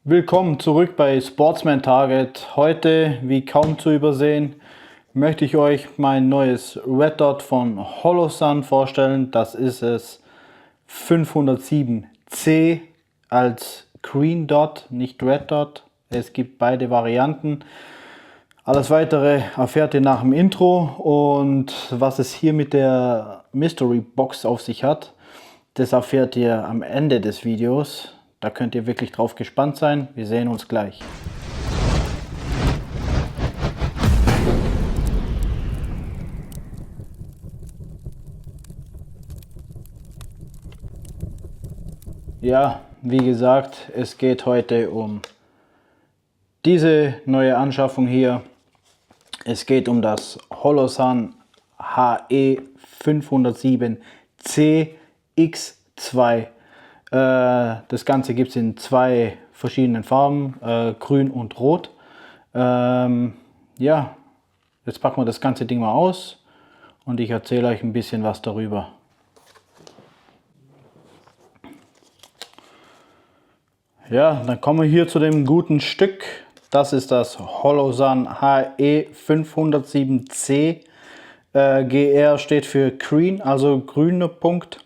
Willkommen zurück bei Sportsman Target. Heute, wie kaum zu übersehen, möchte ich euch mein neues Red Dot von Holosun vorstellen. Das ist es 507C als Green Dot, nicht Red Dot. Es gibt beide Varianten. Alles weitere erfährt ihr nach dem Intro, und was es hier mit der Mystery Box auf sich hat, das erfährt ihr am Ende des Videos. Da könnt ihr wirklich drauf gespannt sein. Wir sehen uns gleich. Ja, wie gesagt, es geht heute um diese neue Anschaffung hier. Es geht um das Holosun HE507C X2. Das Ganze gibt es in zwei verschiedenen Farben, grün und rot. Ja, jetzt packen wir das ganze Ding mal aus und ich erzähle euch ein bisschen was darüber. Ja, dann kommen wir hier zu dem guten Stück. Das ist das Holosun HE507C. GR steht für Green, also grüner Punkt.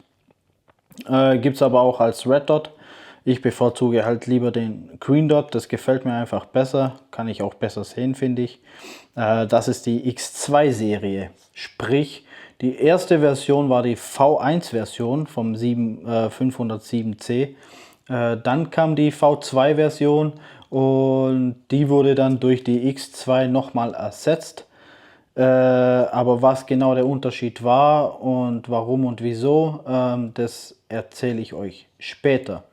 Gibt es aber auch als Red Dot. Ich bevorzuge halt lieber den Green Dot, das gefällt mir einfach besser, kann ich auch besser sehen, finde ich. Das ist die X2 Serie, sprich die erste Version war die V1 Version vom 507C. Dann kam die V2 Version und die wurde dann durch die X2 nochmal ersetzt. Aber was genau der Unterschied war und warum und wieso, das erzähle ich euch später.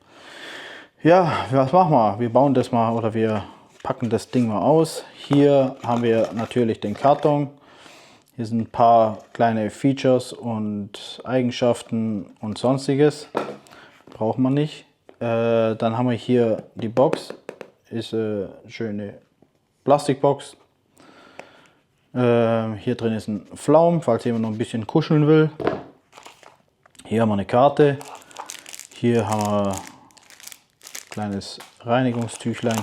Ja, was machen wir? Wir bauen das mal, oder wir packen das Ding mal aus. Hier haben wir natürlich den Karton. Hier sind ein paar kleine Features und Eigenschaften und sonstiges. Braucht man nicht. Dann haben wir hier die Box. Ist eine schöne Plastikbox. Hier drin ist ein Pflaum, falls jemand noch ein bisschen kuscheln will. Hier haben wir eine Karte. Hier haben wir ein kleines Reinigungstüchlein.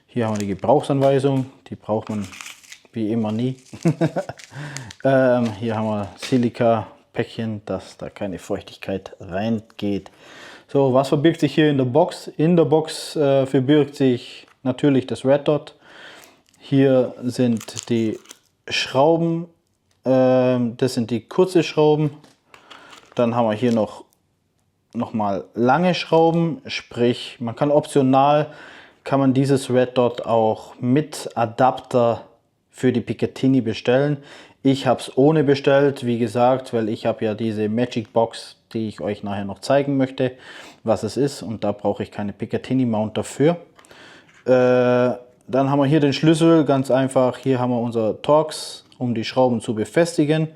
Hier haben wir die Gebrauchsanweisung. Die braucht man wie immer nie. Hier haben wir Silika-Päckchen, dass da keine Feuchtigkeit reingeht. So, was verbirgt sich hier in der Box? In der Box verbirgt sich natürlich das Red Dot. Hier sind die Schrauben, das sind die kurze Schrauben. Dann haben wir hier noch mal lange Schrauben, sprich man kann optional, kann man dieses Red Dot auch mit Adapter für die Picatinny bestellen. Ich habe es ohne bestellt, wie gesagt, weil ich habe ja diese Magic Box, die ich euch nachher noch zeigen möchte, was es ist, und da brauche ich keine Picatinny Mount dafür. Dann haben wir hier den Schlüssel, ganz einfach. Hier haben wir unser Torx, um die Schrauben zu befestigen.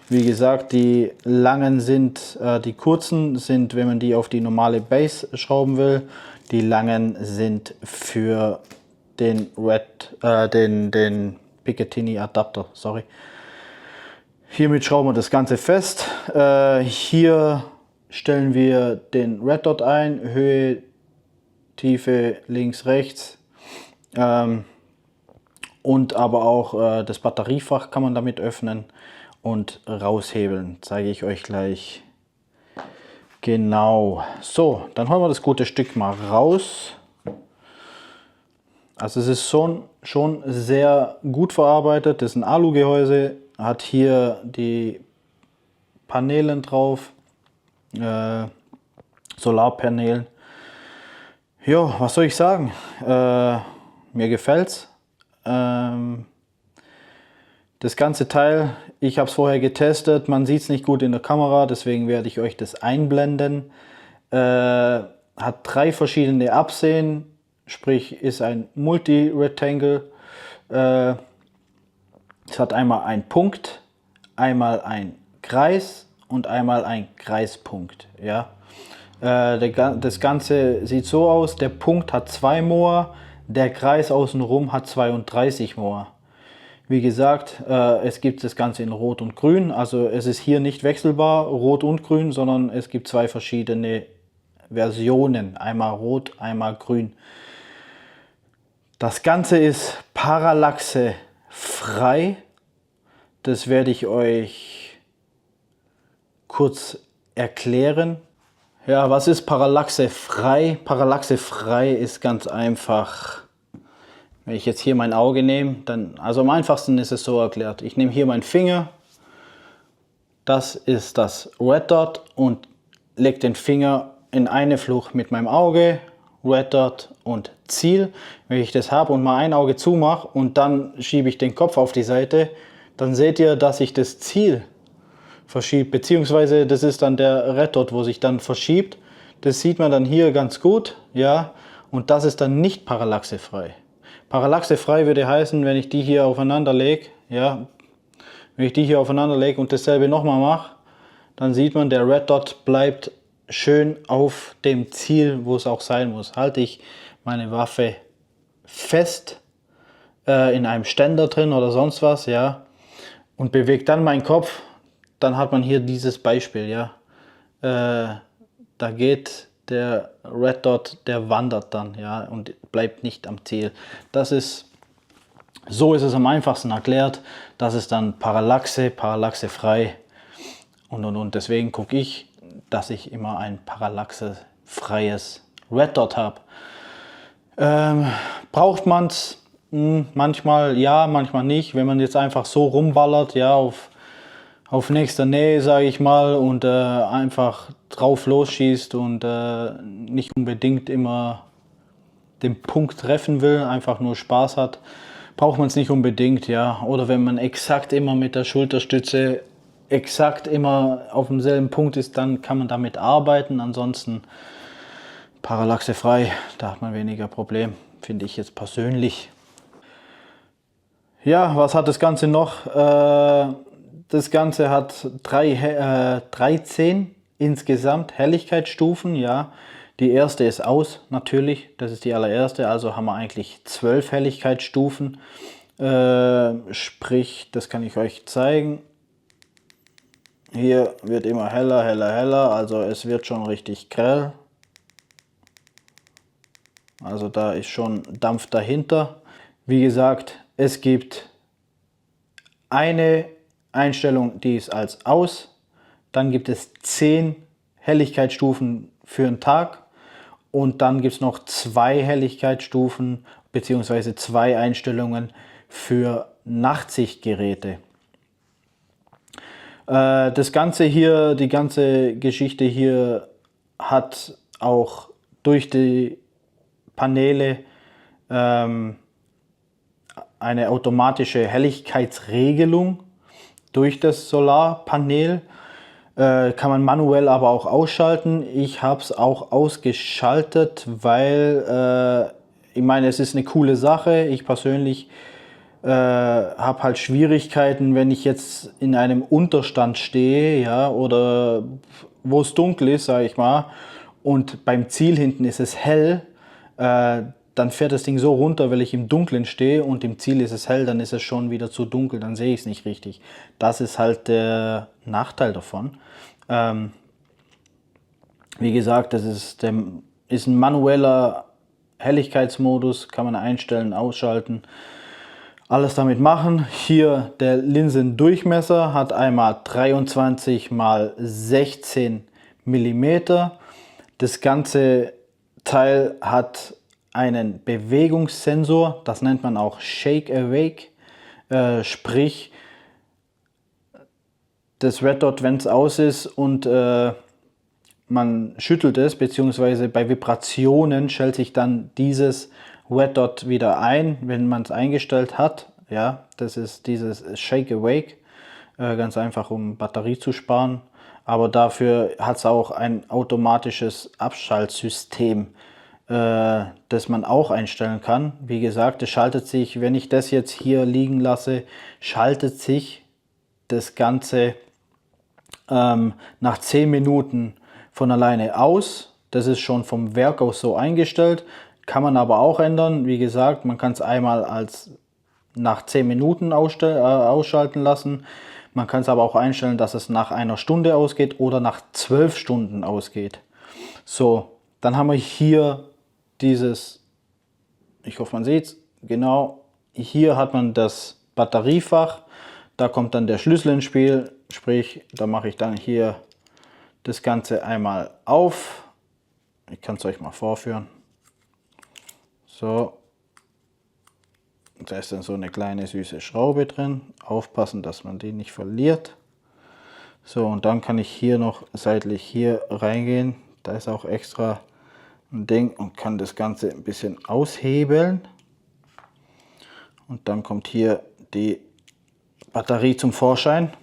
Wie gesagt, die langen sind, die kurzen sind, wenn man die auf die normale Base schrauben will. Die langen sind für den den Picatinny Adapter, sorry. Hiermit schrauben wir das Ganze fest. Hier stellen wir den Red Dot ein, Höhe, Tiefe, links, rechts. Und aber auch das Batteriefach kann man damit öffnen und raushebeln. Zeige ich euch gleich. Genau. So, dann holen wir das gute Stück mal raus. Also es ist schon sehr gut verarbeitet. Das ist ein Alugehäuse, hat hier die Paneelen drauf, Solarpanelen. Ja, was soll ich sagen? Mir gefällt's. Das ganze Teil, ich habe es vorher getestet, man sieht es nicht gut in der Kamera, deswegen werde ich euch das einblenden. Hat 3 verschiedene Absehen, sprich ist ein Multi-Rectangle. Es hat einmal einen Punkt, einmal ein Kreis und einmal ein Kreispunkt. Ja? Das Ganze sieht so aus, der Punkt hat 2 Mohr, der Kreis außenrum hat 32 Mohr. Wie gesagt, es gibt das Ganze in Rot und Grün, also es ist hier nicht wechselbar, Rot und Grün, sondern es gibt 2 verschiedene Versionen, einmal Rot, einmal Grün. Das Ganze ist Parallaxe frei. Das werde ich euch kurz erklären. Ja, was ist Parallaxe frei? Parallaxe frei ist ganz einfach. Wenn ich jetzt hier mein Auge nehme, dann, also am einfachsten ist es so erklärt. Ich nehme hier meinen Finger, das ist das Red Dot und lege den Finger in eine Flucht mit meinem Auge, Red Dot und Ziel. Wenn ich das habe und mal ein Auge zumache und dann schiebe ich den Kopf auf die Seite, dann seht ihr, dass sich das Ziel verschiebt, beziehungsweise das ist dann der Red Dot, wo sich dann verschiebt. Das sieht man dann hier ganz gut, ja, und das ist dann nicht parallaxefrei. Parallaxefrei würde heißen, wenn ich die hier aufeinander lege, ja, wenn ich die hier aufeinander lege und dasselbe nochmal mache, dann sieht man, der Red Dot bleibt schön auf dem Ziel, wo es auch sein muss. Halte ich meine Waffe fest in einem Ständer drin oder sonst was, ja, und bewege dann meinen Kopf, dann hat man hier dieses Beispiel, ja. Da geht der Red Dot, der wandert dann, ja, und bleibt nicht am Ziel. So ist es am einfachsten erklärt. Das ist dann Parallaxe, Parallaxe frei und. Deswegen gucke ich, dass ich immer ein parallaxefreies Red Dot habe. Braucht man es? Manchmal ja, manchmal nicht. Wenn man jetzt einfach so rumballert, ja, auf nächster Nähe, sage ich mal, und einfach drauf losschießt und nicht unbedingt immer den Punkt treffen will, einfach nur Spaß hat, braucht man es nicht unbedingt, ja. Oder wenn man exakt immer mit der Schulterstütze exakt immer auf demselben Punkt ist, dann kann man damit arbeiten. Ansonsten Parallaxe frei, da hat man weniger Problem, finde ich jetzt persönlich. Ja, was hat das Ganze noch? Das Ganze hat 13 insgesamt Helligkeitsstufen, ja. Die erste ist aus, natürlich, das ist die allererste, also haben wir eigentlich 12 Helligkeitsstufen. Sprich, das kann ich euch zeigen. Hier wird immer heller, heller, heller, also es wird schon richtig grell. Also da ist schon Dampf dahinter. Wie gesagt, es gibt eine Einstellung, die ist als aus. Dann gibt es 10 Helligkeitsstufen für einen Tag. Und dann gibt es noch 2 Helligkeitsstufen bzw. 2 Einstellungen für Nachtsichtgeräte. Das Ganze hier, die ganze Geschichte hier hat auch durch die Paneele eine automatische Helligkeitsregelung durch das Solarpanel. Kann man manuell aber auch ausschalten. Ich habe es auch ausgeschaltet, weil ich meine, es ist eine coole Sache. Ich persönlich habe halt Schwierigkeiten, wenn ich jetzt in einem Unterstand stehe, ja, oder wo es dunkel ist, sage ich mal, und beim Ziel hinten ist es hell, dann fährt das Ding so runter, weil ich im Dunkeln stehe und im Ziel ist es hell, dann ist es schon wieder zu dunkel, dann sehe ich es nicht richtig. Das ist halt der Nachteil davon. Wie gesagt, das ist ein manueller Helligkeitsmodus, kann man einstellen, ausschalten. Alles damit machen. Hier der Linsendurchmesser hat einmal 23 x 16 mm. Das ganze Teil hat einen Bewegungssensor, das nennt man auch Shake Awake, sprich das Red Dot, wenn es aus ist und man schüttelt es, beziehungsweise bei Vibrationen stellt sich dann dieses Red Dot wieder ein, wenn man es eingestellt hat. Ja, das ist dieses Shake Awake, ganz einfach, um Batterie zu sparen. Aber dafür hat es auch ein automatisches Abschaltsystem, das man auch einstellen kann. Wie gesagt, es schaltet sich, wenn ich das jetzt hier liegen lasse, schaltet sich das Ganze nach 10 Minuten von alleine aus. Das ist schon vom Werk aus so eingestellt. Kann man aber auch ändern. Wie gesagt, man kann es einmal als nach 10 Minuten ausschalten lassen. Man kann es aber auch einstellen, dass es nach einer Stunde ausgeht oder nach 12 Stunden ausgeht. So, dann haben wir hier dieses, ich hoffe man sieht es, genau hier hat man das Batteriefach, da kommt dann der Schlüssel ins Spiel, sprich, da mache ich dann hier das Ganze einmal auf. Ich kann es euch mal vorführen. So, da ist dann so eine kleine süße Schraube drin. Aufpassen, dass man die nicht verliert. So, und dann kann ich hier noch seitlich hier reingehen. Da ist auch extra ein Ding und kann das Ganze ein bisschen aushebeln. Und dann kommt hier die Batterie zum Vorschein.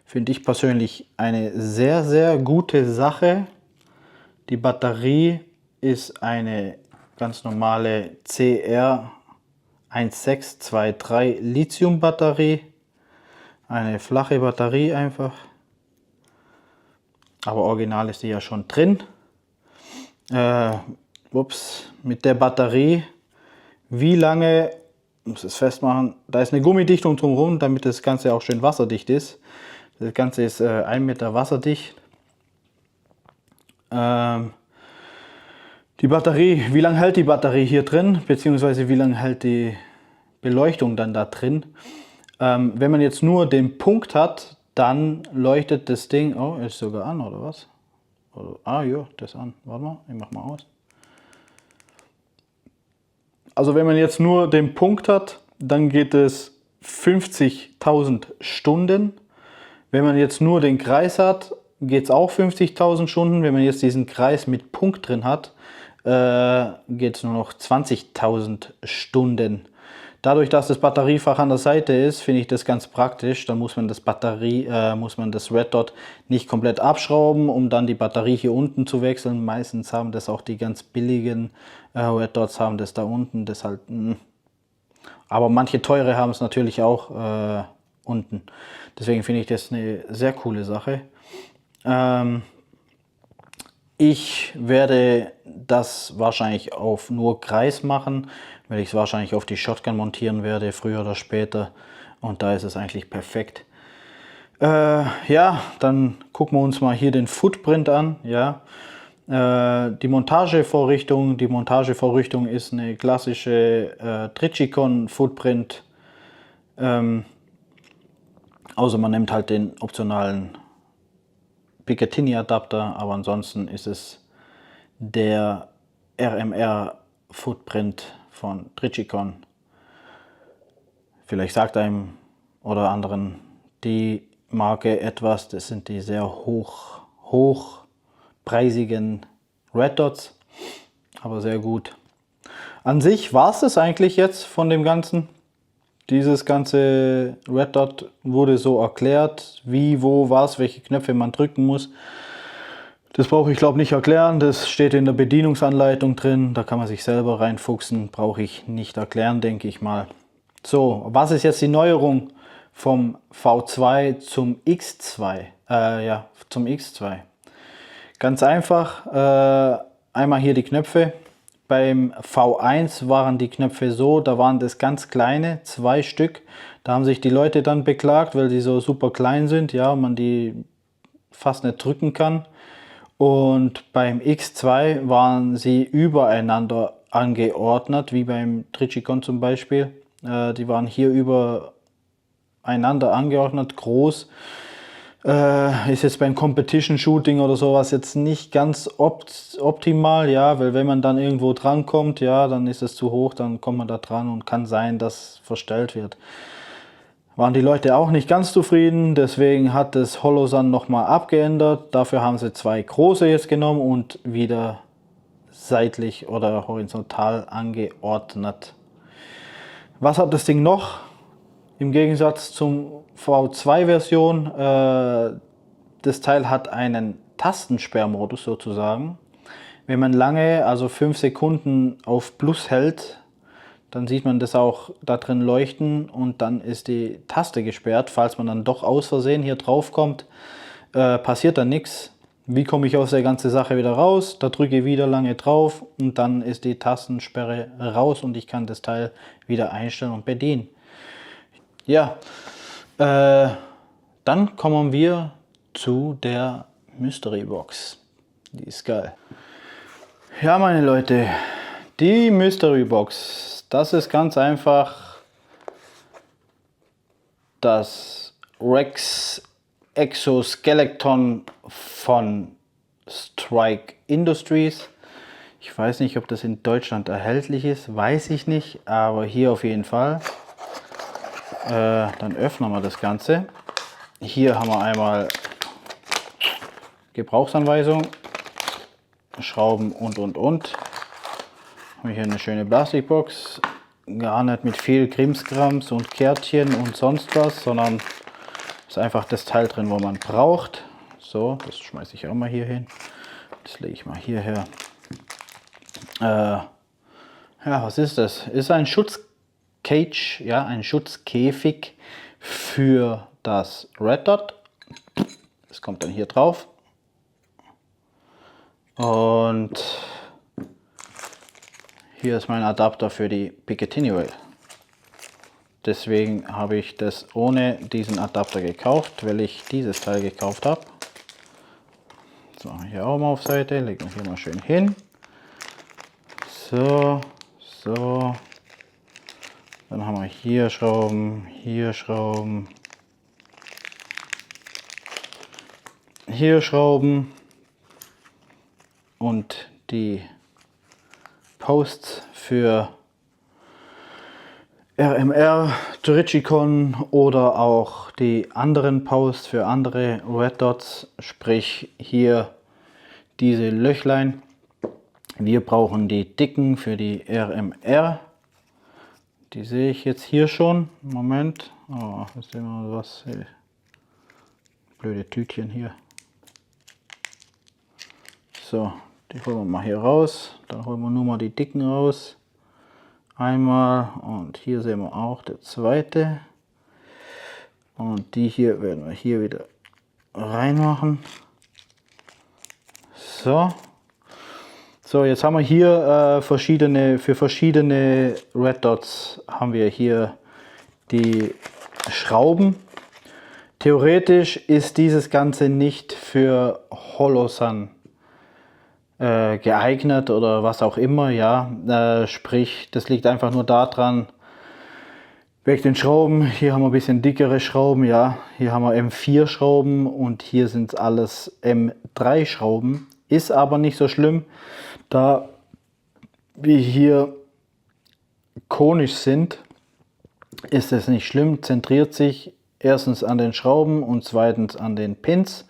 Finde ich persönlich eine sehr, sehr gute Sache. Die Batterie ist eine ganz normale CR1623 Lithium Batterie. Eine flache Batterie einfach. Aber original ist die ja schon drin. Mit der Batterie, wie lange, ich muss es festmachen, da ist eine Gummidichtung drumherum, damit das Ganze auch schön wasserdicht ist. Das Ganze ist 1 Meter wasserdicht. Die Batterie, wie lange hält die Batterie hier drin, beziehungsweise wie lange hält die Beleuchtung dann da drin? Wenn man jetzt nur den Punkt hat, dann leuchtet das Ding, oh, ist sogar an, oder was? Ah ja, das ist an. Warte mal, ich mach mal aus. Also wenn man jetzt nur den Punkt hat, dann geht es 50.000 Stunden. Wenn man jetzt nur den Kreis hat, geht es auch 50.000 Stunden. Wenn man jetzt diesen Kreis mit Punkt drin hat, geht es nur noch 20.000 Stunden. Dadurch, dass das Batteriefach an der Seite ist, finde ich das ganz praktisch. Da muss man das Red Dot nicht komplett abschrauben, um dann die Batterie hier unten zu wechseln. Meistens haben das auch die ganz billigen Red Dots haben das da unten. Das halt, aber manche teure haben es natürlich auch unten. Deswegen finde ich das eine sehr coole Sache. Ich werde das wahrscheinlich auf nur Kreis machen, weil ich es wahrscheinlich auf die Shotgun montieren werde, früher oder später. Und da ist es eigentlich perfekt. Ja, dann gucken wir uns mal hier den Footprint an. Ja. Die Montagevorrichtung ist eine klassische Trijicon Footprint. Außer man nimmt halt den optionalen Picatinny Adapter, aber ansonsten ist es der RMR Footprint von Trijicon. Vielleicht sagt einem oder anderen die Marke etwas. Das sind die sehr hochpreisigen Red Dots, aber sehr gut. An sich war es das eigentlich jetzt von dem Ganzen. Dieses ganze Red Dot wurde so erklärt, wie, wo, was, welche Knöpfe man drücken muss. Das brauche ich glaube nicht erklären, das steht in der Bedienungsanleitung drin, da kann man sich selber reinfuchsen, brauche ich nicht erklären, denke ich mal. So, was ist jetzt die Neuerung vom V2 zum X2? Zum X2. Ganz einfach, einmal hier die Knöpfe. Beim V1 waren die Knöpfe so, da waren das ganz kleine, 2 Stück. Da haben sich die Leute dann beklagt, weil die so super klein sind, ja, man die fast nicht drücken kann. Und beim X2 waren sie übereinander angeordnet, wie beim Trijicon zum Beispiel. Die waren hier übereinander angeordnet, groß. Ist jetzt beim Competition Shooting oder sowas jetzt nicht ganz optimal, ja, weil wenn man dann irgendwo dran kommt, ja, dann ist es zu hoch, dann kommt man da dran und kann sein, dass verstellt wird. Waren die Leute auch nicht ganz zufrieden, deswegen hat das Holosun nochmal abgeändert. Dafür haben sie 2 große jetzt genommen und wieder seitlich oder horizontal angeordnet. Was hat das Ding noch? Im Gegensatz zum V2-Version, das Teil hat einen Tastensperrmodus sozusagen. Wenn man lange, also 5 Sekunden auf Plus hält, dann sieht man das auch da drin leuchten und dann ist die Taste gesperrt. Falls man dann doch aus Versehen hier drauf kommt, passiert dann nichts. Wie komme ich aus der ganzen Sache wieder raus? Da drücke ich wieder lange drauf und dann ist die Tastensperre raus und ich kann das Teil wieder einstellen und bedienen. Ja, dann kommen wir zu der Mystery Box. Die ist geil. Ja, meine Leute, Die Mystery Box, das ist ganz einfach das Rex Exoskeleton von Strike Industries. Ich weiß nicht, ob das in Deutschland erhältlich ist, weiß ich nicht, aber hier auf jeden Fall. Dann öffnen wir das Ganze. Hier haben wir einmal Gebrauchsanweisung, Schrauben und. Haben wir hier eine schöne Plastikbox, gar nicht mit viel Krimskrams und Kärtchen und sonst was, sondern ist einfach das Teil drin, wo man braucht. So, das schmeiße ich auch mal hier hin. Das lege ich mal hierher. Ja, was ist das? Ist ein Schutzcage, ja, ein Schutzkäfig für das Red Dot. Das kommt dann hier drauf. Und hier ist mein Adapter für die Picatinny Rail. Deswegen habe ich das ohne diesen Adapter gekauft, weil ich dieses Teil gekauft habe. Das machen wir hier auch mal auf Seite, legen wir hier mal schön hin. So, so. Dann haben wir hier Schrauben, hier Schrauben, hier Schrauben und die Posts für RMR, Tricicon oder auch die anderen Posts für andere Red Dots, sprich hier diese Löchlein. Wir brauchen die dicken für die RMR. Die sehe ich jetzt hier schon. Moment. Oh, jetzt sehen wir was. Blöde Tütchen hier. So, die holen wir mal hier raus. Dann holen wir nur mal die dicken raus. Einmal und hier sehen wir auch der zweite. Und die hier werden wir hier wieder reinmachen. So. So, jetzt haben wir hier für verschiedene Red Dots haben wir hier die Schrauben. Theoretisch ist dieses Ganze nicht für Holosun geeignet oder was auch immer, ja. Sprich, das liegt einfach nur daran, wegen den Schrauben. Hier haben wir ein bisschen dickere Schrauben, ja. Hier haben wir M4 Schrauben und hier sind es alles M3 Schrauben. Ist aber nicht so schlimm, da wir hier konisch sind, ist es nicht schlimm, zentriert sich erstens an den Schrauben und zweitens an den Pins,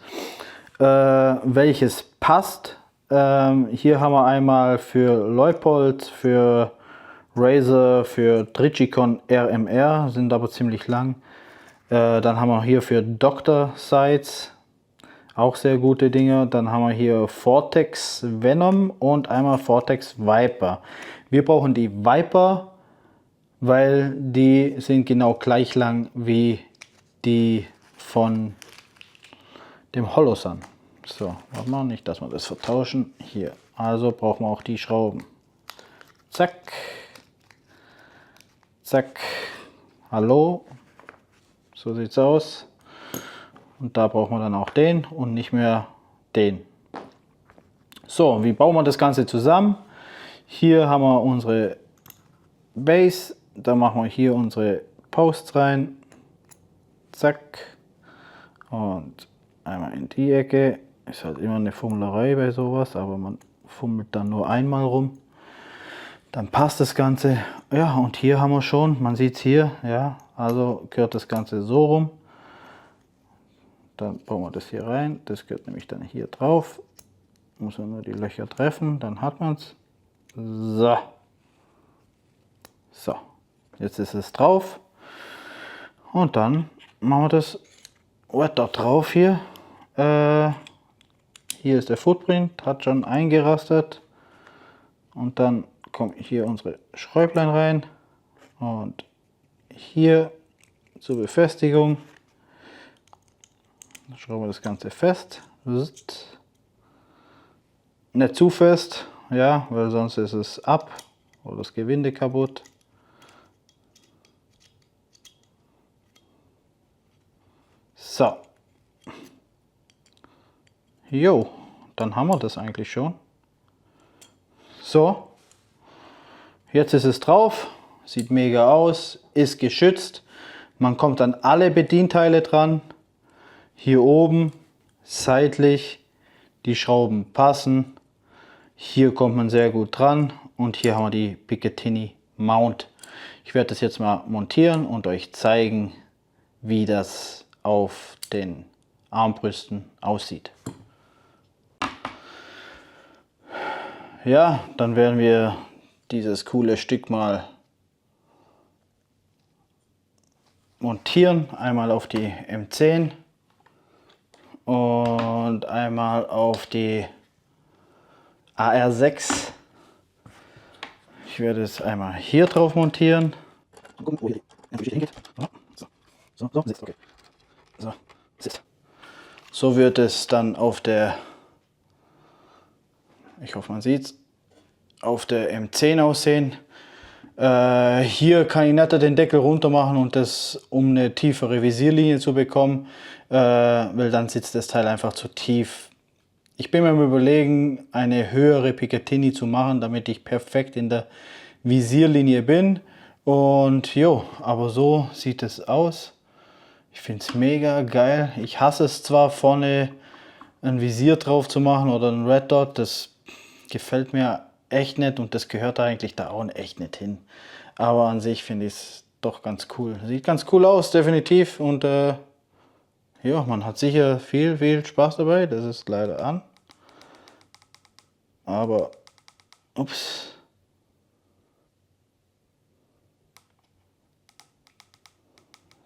welches passt. Hier haben wir einmal für Leupold, für Razer, für Tricicon RMR, sind aber ziemlich lang. Dann haben wir hier für Dr. Sights, auch sehr gute Dinge. Dann haben wir hier Vortex Venom und einmal Vortex Viper. Wir brauchen die Viper, weil die sind genau gleich lang wie die von dem Holosun. So, warte mal, nicht, dass wir das vertauschen. Hier, also brauchen wir auch die Schrauben. Zack. Zack. Hallo. So sieht's aus. Und da brauchen wir dann auch den und nicht mehr den. So, wie bauen wir das Ganze zusammen? Hier haben wir unsere Base. Da machen wir hier unsere Posts rein. Zack. Und einmal in die Ecke. Ist halt immer eine Fummelerei bei sowas, aber man fummelt dann nur einmal rum. Dann passt das Ganze. Ja, und hier haben wir schon, man sieht es hier, ja, also gehört das Ganze so rum. Dann bauen wir das hier rein. Das gehört nämlich dann hier drauf. Muss man nur die Löcher treffen, dann hat man es. So. So. Jetzt ist es drauf. Und dann machen wir das Red Dot drauf hier. Hier ist der Footprint, hat schon eingerastet. Und dann kommen hier unsere Schräublein rein. Und hier zur Befestigung. Dann schrauben wir das Ganze fest. Nicht zu fest, ja, weil sonst ist es ab oder das Gewinde kaputt. So. Jo, dann haben wir das eigentlich schon. So. jetzt ist es drauf, sieht mega aus, ist geschützt. Man kommt an alle Bedienteile dran. Hier oben, seitlich, die Schrauben passen. Hier kommt man sehr gut dran und hier haben wir die Picatinny Mount. Ich werde das jetzt mal montieren und euch zeigen, wie das auf den Armbrüsten aussieht. Ja, dann werden wir dieses coole Stück mal montieren. Einmal auf die M10 und einmal auf die AR6. Ich werde es einmal hier drauf montieren. So wird es dann auf der, ich hoffe man sieht es, auf der M10 aussehen. Hier kann ich nicht den Deckel runter machen und das, um eine tiefere Visierlinie zu bekommen, weil dann sitzt das Teil einfach zu tief. Ich bin mir am Überlegen, eine höhere Picatinny zu machen, damit ich perfekt in der Visierlinie bin. Und jo, aber so sieht es aus. Ich finde es mega geil. Ich hasse es zwar, vorne ein Visier drauf zu machen oder ein Red Dot. Das gefällt mir echt nicht und das gehört eigentlich da auch echt nicht hin. Aber an sich finde ich es doch ganz cool. Sieht ganz cool aus, definitiv. Und ja, man hat sicher viel Spaß dabei. Das ist leider an. Aber, ups.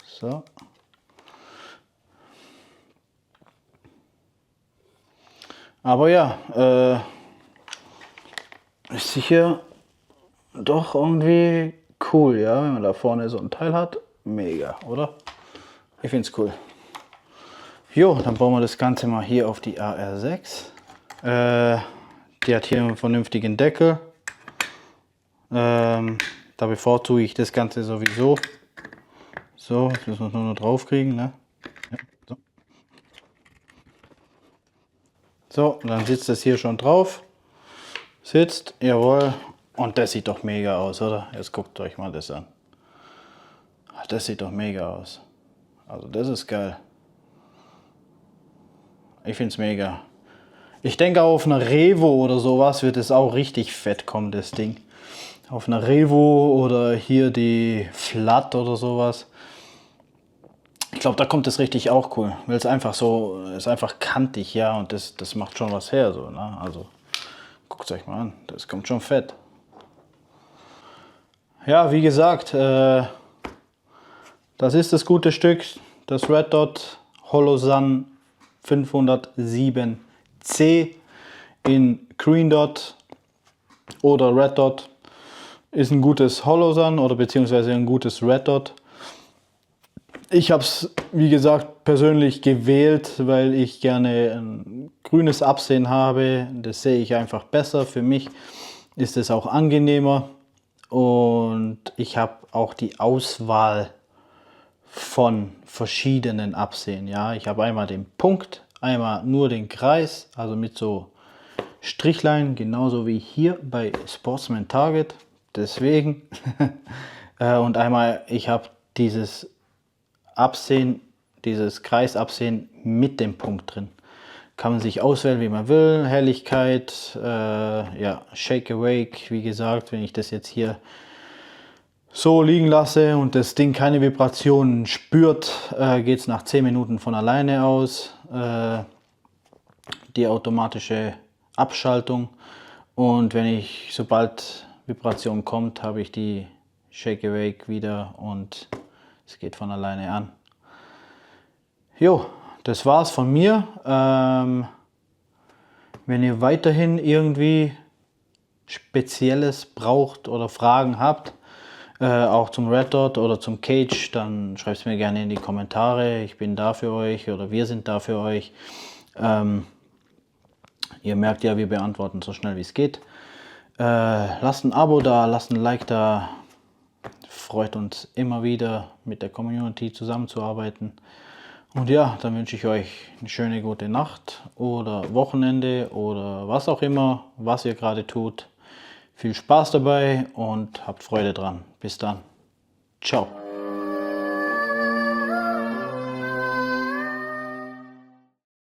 So. Aber ja, ist sicher doch irgendwie cool, ja, wenn man da vorne so ein Teil hat. Mega, oder? Ich finde es cool. Jo, dann bauen wir das Ganze mal hier auf die AR6. Die hat hier einen vernünftigen Deckel. Da bevorzuge ich das Ganze sowieso. So, jetzt müssen wir es nur noch drauf kriegen. Ne? Ja, so. So, dann sitzt das hier schon drauf. Sitzt, jawohl. Und das sieht doch mega aus, oder? Jetzt guckt euch mal das an. Das sieht doch mega aus. Also das ist geil. Ich finde es mega. Ich denke auf einer Revo oder sowas wird es auch richtig fett kommen, das Ding. Auf einer Revo oder hier die Flat oder sowas. Ich glaube, da kommt es richtig auch cool. Weil es einfach so, ist einfach kantig, ja. Und das macht schon was her, so, ne? Also, guckt es euch mal an. Das kommt schon fett. Ja, wie gesagt, das ist das gute Stück. Das Red Dot Holosun 507C in Green Dot oder Red Dot. Ist ein gutes Holosun oder beziehungsweise ein gutes Red Dot. Ich habe es, wie gesagt, persönlich gewählt, weil ich gerne ein grünes Absehen habe. Das sehe ich einfach besser. Für mich ist es auch angenehmer. Und ich habe auch die Auswahl von verschiedenen Absehen. Ja, ich habe einmal den Punkt, einmal nur den Kreis, also mit so Strichlein, genauso wie hier bei Sportsman Target. Deswegen. Und einmal, ich habe dieses Absehen, dieses Kreisabsehen mit dem Punkt drin. Kann man sich auswählen, wie man will. Helligkeit, ja, Shake Awake, wie gesagt, wenn ich das jetzt hier so liegen lasse und das Ding keine Vibrationen spürt, geht es nach 10 Minuten von alleine aus. Die automatische Abschaltung. Und wenn ich, sobald Vibration kommt, habe ich die Shake Awake wieder und es geht von alleine an. Jo, das war's von mir. Wenn ihr weiterhin irgendwie Spezielles braucht oder Fragen habt, auch zum Red Dot oder zum Cage, dann schreibt es mir gerne in die Kommentare. Ich bin da für euch oder wir sind da für euch. Ihr merkt ja, wir beantworten so schnell wie es geht. Lasst ein Abo da, lasst ein Like da. Freut uns immer wieder, mit der Community zusammenzuarbeiten. Und ja, dann wünsche ich euch eine schöne gute Nacht oder Wochenende oder was auch immer, was ihr gerade tut. Viel Spaß dabei und habt Freude dran. Bis dann. Ciao.